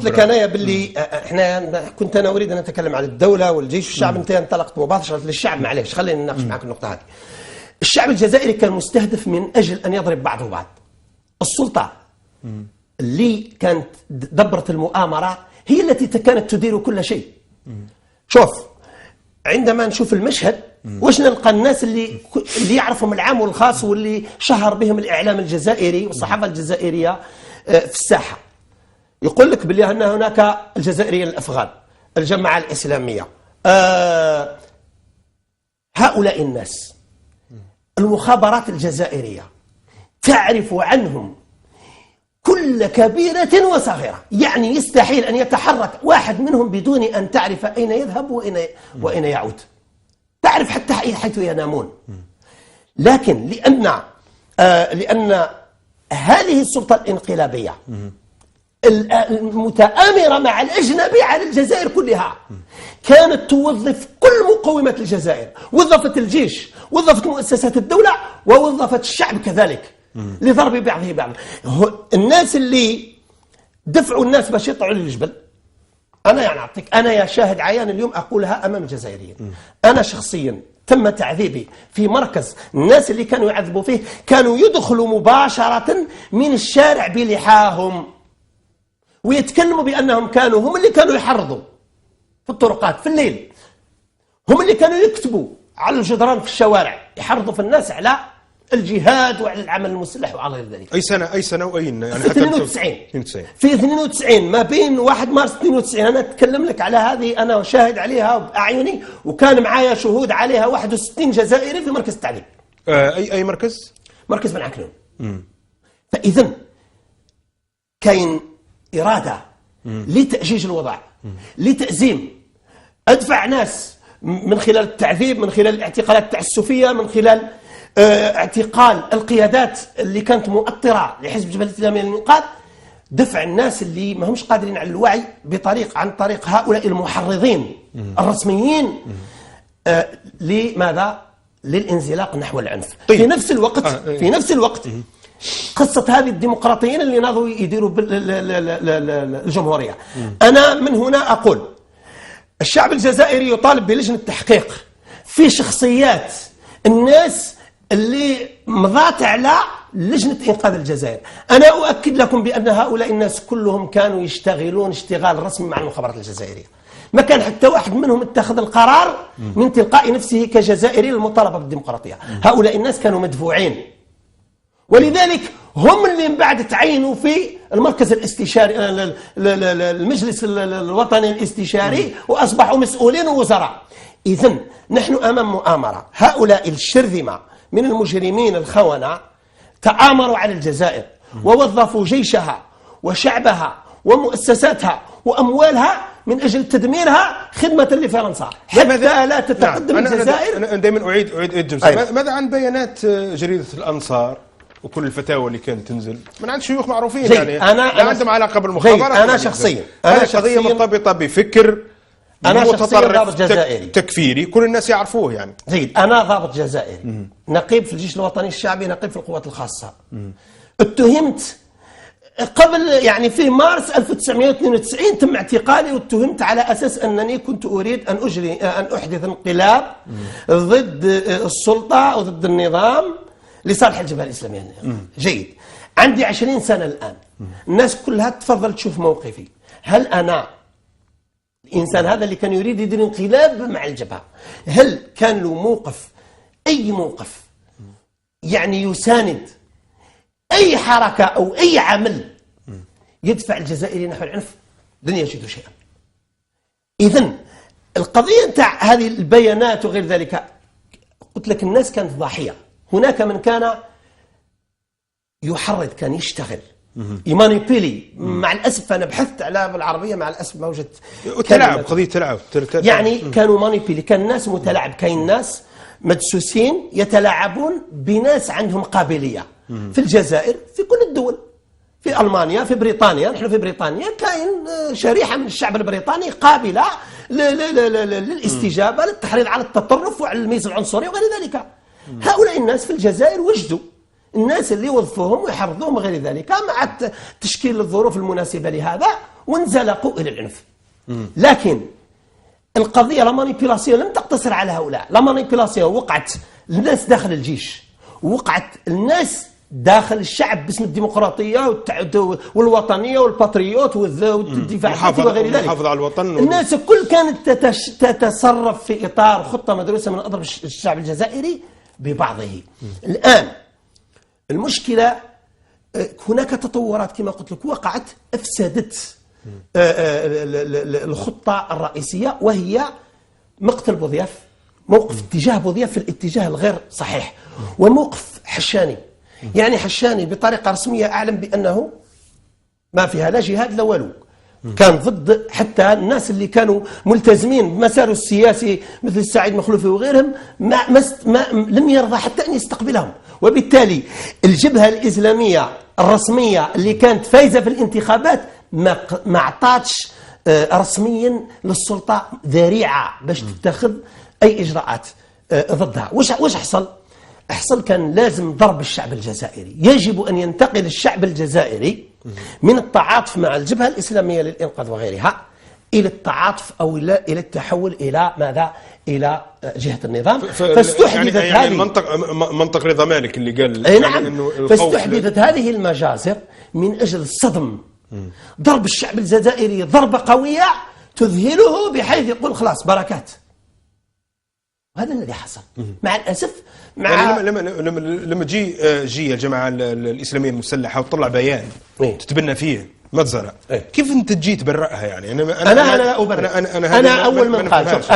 قلت لك أنا باللي احنا كنت أنا أريد أن أتكلم عن الدولة والجيش والشعب، أنت انطلقت مباشرة للشعب. معليش خلينا نناقش معك النقطة هذه. الشعب الجزائري كان مستهدف من أجل أن يضرب بعضه بعض. السلطة اللي كانت دبرت المؤامرة هي التي كانت تدير كل شيء. شوف عندما نشوف المشهد واش نلقى الناس اللي يعرفهم العام والخاص واللي شهر بهم الإعلام الجزائري والصحافة الجزائرية في الساحة، يقول لك بلي أن هناك الجزائريين الأفغان، الجماعة الإسلامية، هؤلاء الناس المخابرات الجزائرية تعرف عنهم كل كبيرة وصغيرة، يعني يستحيل أن يتحرك واحد منهم بدون أن تعرف أين يذهب وأين يعود، تعرف حتى حيث ينامون. لكن لأن هذه السلطة الانقلابية المتآمرة مع الأجنبي على الجزائر كلها كانت توظف كل مقومات الجزائر، وظفت الجيش، وظفت مؤسسات الدولة، ووظفت الشعب كذلك لضرب بعضه بعضا. الناس اللي دفعوا الناس باش يطلعوا للجبل، أنا يعني أعطيك أنا يا شاهد عيان اليوم أقولها أمام الجزائريين، أنا شخصيا تم تعذيبي في مركز. الناس اللي كانوا يعذبوا فيه كانوا يدخلوا مباشرة من الشارع بلحاهم ويتكلموا بأنهم هم اللي كانوا يحرضوا في الطرقات في الليل، هم اللي كانوا يكتبوا على الجدران في الشوارع يحرضوا في الناس على الجهاد وعلى العمل المسلح وعلى غير ذلك. أي سنة وأين يعني؟ في 92 في 92 ما بين 1 مارس 92. أنا أتكلم لك على هذه، أنا شاهد عليها بأعيني، وكان معايا شهود عليها 61 جزائري في مركز التعذيب. أي مركز؟ مركز بن عكنون. فإذا كاين إرادة لتأجيج الوضع، لتأزيم، أدفع ناس من خلال التعذيب، من خلال الاعتقالات التعسفية، من خلال اعتقال القيادات اللي كانت مؤطرة لحزب جبهة الإسلامية للإنقاذ، دفع الناس اللي ما همش قادرين على الوعي عن طريق هؤلاء المحرضين الرسميين لماذا؟ للانزلاق نحو العنف. طيب. في نفس الوقت قصة هذه الديمقراطيين اللي ناضوا يديروا الجمهورية. أنا من هنا أقول الشعب الجزائري يطالب بلجنة تحقيق في شخصيات الناس اللي مضات على لجنة إنقاذ الجزائر. أنا أؤكد لكم بأن هؤلاء الناس كلهم كانوا يشتغلون اشتغال رسمي مع المخابرات الجزائرية، ما كان حتى واحد منهم اتخذ القرار من تلقاء نفسه كجزائري للمطالبة بالديمقراطية. هؤلاء الناس كانوا مدفوعين، ولذلك هم اللي من بعد تعينوا في المركز الاستشاري، المجلس الوطني الاستشاري، وأصبحوا مسؤولين ووزراء. إذن نحن أمام مؤامرة. هؤلاء الشرذمة من المجرمين الخونة تآمروا على الجزائر ووظفوا جيشها وشعبها ومؤسساتها وأموالها من أجل تدميرها خدمة لفرنسا حتى لا تتقدم الجزائر. أنا دائما أعيد جمسة. ماذا عن بيانات جريدة الأنصار وكل الفتاوى اللي كانت تنزل من عند شيوخ معروفين؟ يعني لا عندهم علاقة بالمخابرات. أنا شخصيا قضية مرتبطة بفكر، أنا شخصيا ضابط جزائري تكفيري كل الناس يعرفوه يعني. زيد أنا ضابط جزائري، نقيب في الجيش الوطني الشعبي، نقيب في القوات الخاصة. اتهمت قبل يعني في مارس 1992 تم اعتقالي، واتهمت على أساس أنني كنت أريد أن أحدث انقلاب ضد السلطة وضد النظام لصالح الجبهة الإسلامية. جيد، عندي 20 سنة الآن، الناس كلها تفضل تشوف موقفي. هل أنا الإنسان هذا اللي كان يريد يدير انقلاب مع الجبهة، هل كان له موقف، أي موقف يعني يساند أي حركة أو أي عمل يدفع الجزائري نحو العنف؟ لن يجدوا شيئا. إذن القضية نتاع هذه البيانات وغير ذلك، قلت لك الناس كانت ضحية. هناك من كان يحرض، كان يشتغل، يمانيبيلي. مع الأسف أنا بحثت على بالعربية، مع الأسف ما وجدت. تلعب قضية تلعب يعني كانوا مانيبيلي، كان ناس متلاعب، كاين ناس مدسوسين يتلاعبون بناس عندهم قابلية في الجزائر، في كل الدول، في ألمانيا، في بريطانيا. نحن في بريطانيا كاين شريحة من الشعب البريطاني قابلة للاستجابة للتحريض على التطرف وعلى الميز العنصري وغير ذلك. هؤلاء الناس في الجزائر وجدوا الناس اللي وظفوهم ويحرضوهم وغير ذلك، مع تشكيل الظروف المناسبة لهذا وانزلقوا إلى العنف. لكن القضية لا مانيبيلاسيون لم تقتصر على هؤلاء، لا مانيبيلاسيون وقعت الناس داخل الجيش، وقعت الناس داخل الشعب باسم الديمقراطية والوطنية والباتريوت والدفاع وغير ذلك. المحافظة على الوطن. الناس كل كانت تتصرف في إطار خطة مدروسة من أضرب الشعب الجزائري ببعضه. الآن المشكلة هناك تطورات كما قلت لك وقعت أفسدت الخطة الرئيسية، وهي مقتل بوضياف، موقف اتجاه بوضياف في الاتجاه الغير صحيح، وموقف حشاني. يعني حشاني بطريقة رسمية أعلم بأنه ما فيها لا جهاد لا والو، كان ضد حتى الناس اللي كانوا ملتزمين بمساره السياسي مثل السعيد مخلوفي وغيرهم، لم يرضى حتى أن يستقبلهم. وبالتالي الجبهة الإسلامية الرسمية اللي كانت فايزة في الانتخابات ما اعطاتش رسميا للسلطة ذريعة باش تتخذ أي إجراءات ضدها. وش حصل كان لازم ضرب الشعب الجزائري. يجب أن ينتقل الشعب الجزائري من التعاطف مع الجبهة الإسلامية للإنقاذ وغيرها إلى التعاطف أو إلى التحول إلى ماذا؟ إلى جهة النظام. فاستحدثت يعني منطق رضا مالك اللي قال يعني نعم، فاستحدثت هذه المجازر من أجل الصدم، ضرب الشعب الجزائري ضربة قوية تذهله بحيث يقول خلاص بركات. وهذا الذي حصل مع الأسف. يعني لما جي الجماعة الإسلامية المسلحة وطلع بيان تتبنى فيه مجزرة، كيف أنت تجي تبرأها؟ يعني أنا لا أبرئ. أنا أول من قال، شوف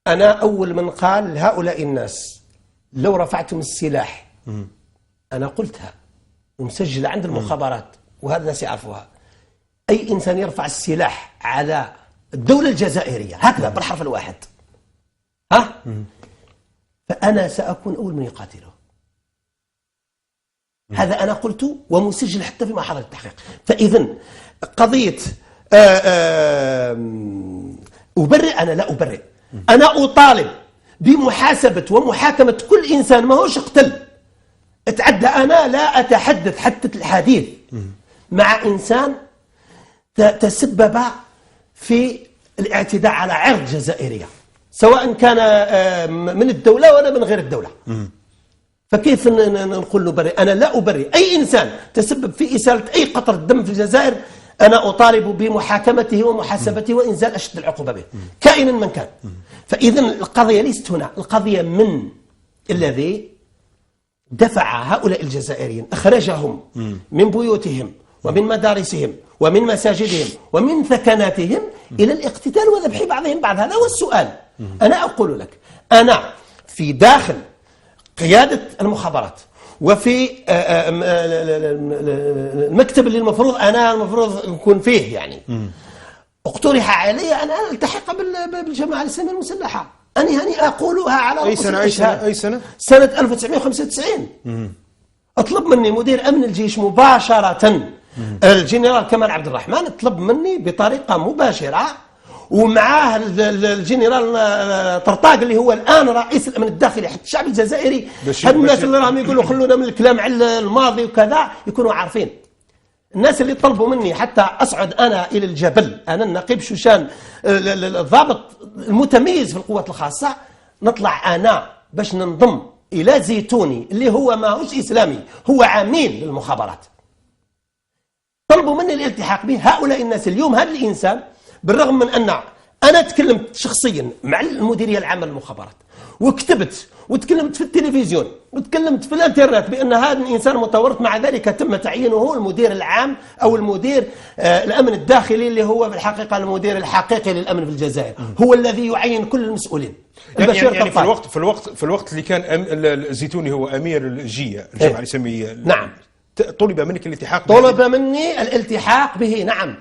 أنا أول من قال هؤلاء الناس لو رفعتم السلاح، أنا قلتها ومسجلة عند المخابرات وهذا الناس يعرفوها، أي إنسان يرفع السلاح على الدولة الجزائرية هكذا بالحرف الواحد فأنا سأكون أول من يقاتله. هذا أنا قلت ومسجل حتى في محاضر التحقيق. فإذا قضية أبرئ، أنا لا أبرئ، أنا أطالب بمحاسبة ومحاكمة كل إنسان ما هوش اقتل اتعدى. أنا لا أتحدث حتى الحديث مع إنسان تسبب في الاعتداء على عرض جزائرية، سواء كان من الدولة ولا من غير الدولة. فكيف نقول نبرئ؟ أنا لا أبرئ أي إنسان تسبب في إسالة أي قطرة دم في الجزائر. أنا أطالب بمحاكمته ومحاسبته وإنزال أشد العقوبة به كائنا من كان. فإذا القضية ليست هنا، القضية من الذي دفع هؤلاء الجزائريين، أخرجهم من بيوتهم ومن مدارسهم ومن مساجدهم ومن ثكناتهم إلى الاقتتال وذبح بعضهم بعض. هذا هو السؤال. أنا أقول لك، أنا في داخل قيادة المخابرات وفي المكتب اللي المفروض نكون فيه، يعني اقترح علي أن ألتحق بالجماعة الإسلامية المسلحة. أنا أقولها على رؤوس الأشهاد. أي سنة؟ سنة 1995. أطلب مني مدير أمن الجيش مباشرة الجنرال كمال عبد الرحمن، طلب مني بطريقة مباشرة ومعاه الجنرال طرطاق اللي هو الآن رئيس الأمن الداخلي. حتى الشعب الجزائري هاد الناس اللي راهم يقولوا خلونا من الكلام على الماضي وكذا يكونوا عارفين. الناس اللي طلبوا مني حتى أصعد أنا إلى الجبل، أنا النقيب شوشان الضابط المتميز في القوات الخاصة، نطلع أنا باش ننضم إلى زيتوني اللي هو ما هوش إسلامي، هو عميل للمخابرات. طلبوا مني الالتحاق به هؤلاء الناس. اليوم هذا الإنسان بالرغم من أن أنا تكلمت شخصيا مع المديرية العامة للمخابرات وكتبت وتكلمت في التلفزيون وتكلمت في الانترنت بأن هذا الإنسان متورط، مع ذلك تم تعيينه المدير العام أو المدير الأمن الداخلي اللي هو في الحقيقة المدير الحقيقي للأمن في الجزائر، هو الذي يعين كل المسؤولين. يعني في الوقت اللي كان الزيتوني هو أمير الجية الجماعة الإسلامية، نعم، طلب منك الالتحاق طلب مني الالتحاق به، نعم.